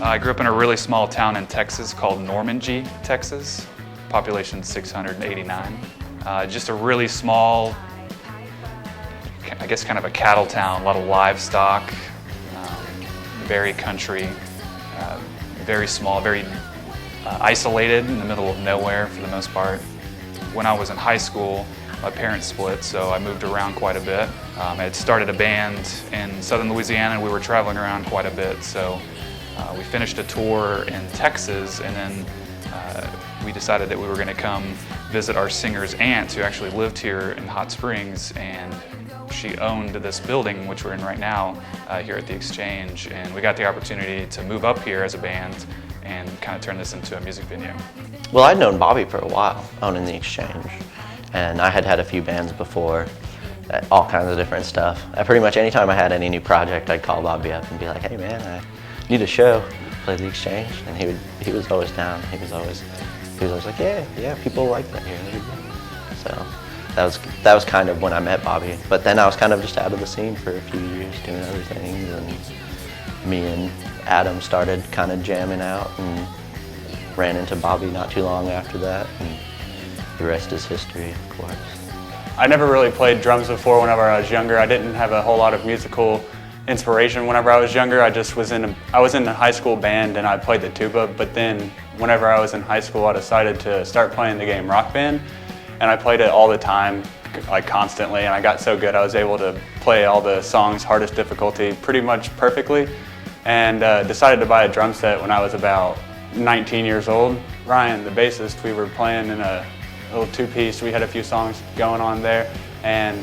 I grew up in a really small town in Texas called Normandy, Texas. Population 689. Just a really small, I guess kind of a cattle town, a lot of livestock, very country, very small, very isolated in the middle of nowhere for the most part. When I was in high school, my parents split, so I moved around quite a bit. I had started a band in southern Louisiana and we were traveling around quite a bit, so we finished a tour in Texas, and then we decided that we were going to come visit our singer's aunt who actually lived here in Hot Springs, and she owned this building which we're in right now here at the Exchange, and we got the opportunity to move up here as a band and kind of turn this into a music venue. Well, I'd known Bobby for a while, owning the Exchange, and I had had a few bands before, all kinds of different stuff. Pretty much anytime I had any new project, I'd call Bobby up and be like, "Hey man, I need a show, play the Exchange," and he was always down. He was always like, yeah, people like that here. So that was kind of when I met Bobby. But then I was kind of just out of the scene for a few years doing other things, and me and Adam started kind of jamming out and ran into Bobby not too long after that, and the rest is history, of course. I never really played drums before whenever I was younger. I didn't have a whole lot of musical inspiration whenever I was younger. I was in a high school band and I played the tuba, but then whenever I was in high school I decided to start playing the game Rock Band, and I played it all the time, like constantly, and I got so good I was able to play all the songs hardest difficulty pretty much perfectly, and decided to buy a drum set when I was about 19 years old. Ryan, the bassist, we were playing in a little two-piece. We had a few songs going on there, and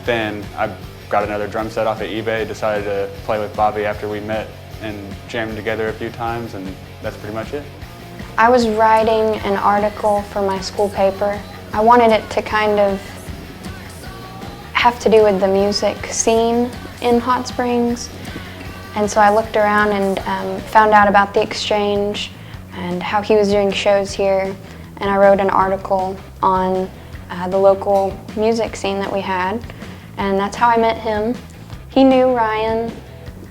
then I got another drum set off of eBay, decided to play with Bobby after we met and jammed together a few times, and that's pretty much it. I was writing an article for my school paper. I wanted it to kind of have to do with the music scene in Hot Springs, and so I looked around and found out about the Exchange and how he was doing shows here, and I wrote an article on the local music scene that we had. And that's how I met him. He knew Ryan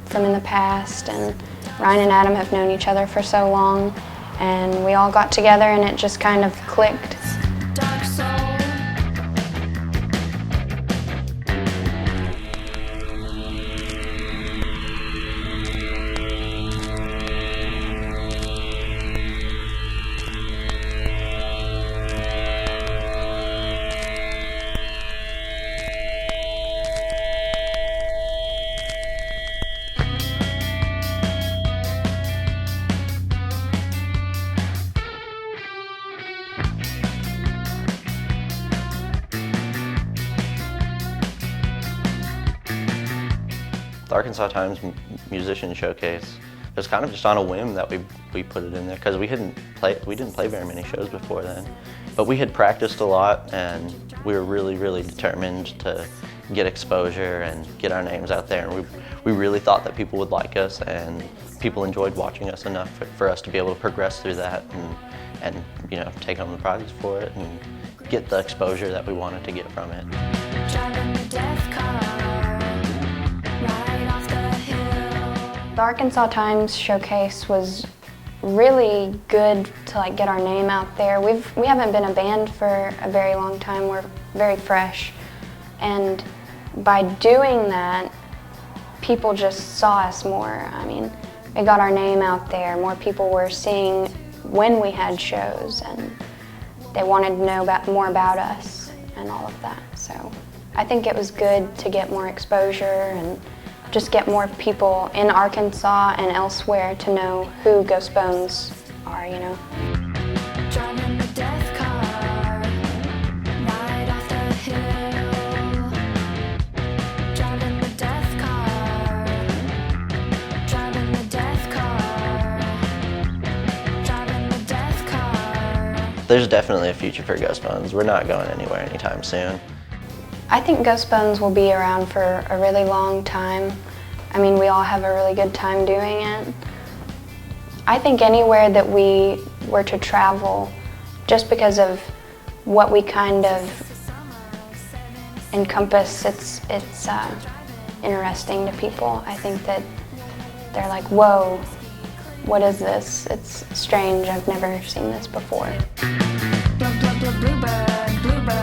from in the past, and Ryan and Adam have known each other for so long, and we all got together and it just kind of clicked. The Arkansas Times Musician Showcase, it was kind of just on a whim that we put it in there, because we didn't play very many shows before then. But we had practiced a lot, and we were really, really determined to get exposure and get our names out there. And we really thought that people would like us, and people enjoyed watching us enough for us to be able to progress through that and you know, take home the prizes for it and get the exposure that we wanted to get from it. The Arkansas Times Showcase was really good to get our name out there. We haven't been a band for a very long time. We're very fresh, and by doing that, people just saw us more. I mean, it got our name out there. More people were seeing when we had shows, and they wanted to know more about us and all of that. So I think it was good to get more exposure and just get more people in Arkansas and elsewhere to know who Ghost Bones are, you know. Driving the death car, right off the hill. Driving the death car, driving the death car, driving the death car. There's definitely a future for Ghost Bones. We're not going anywhere anytime soon. I think Ghost Bones will be around for a really long time. I mean, we all have a really good time doing it. I think anywhere that we were to travel, just because of what we kind of encompass, it's interesting to people. I think that they're like, whoa, what is this? It's strange. I've never seen this before. Bluebird, bluebird.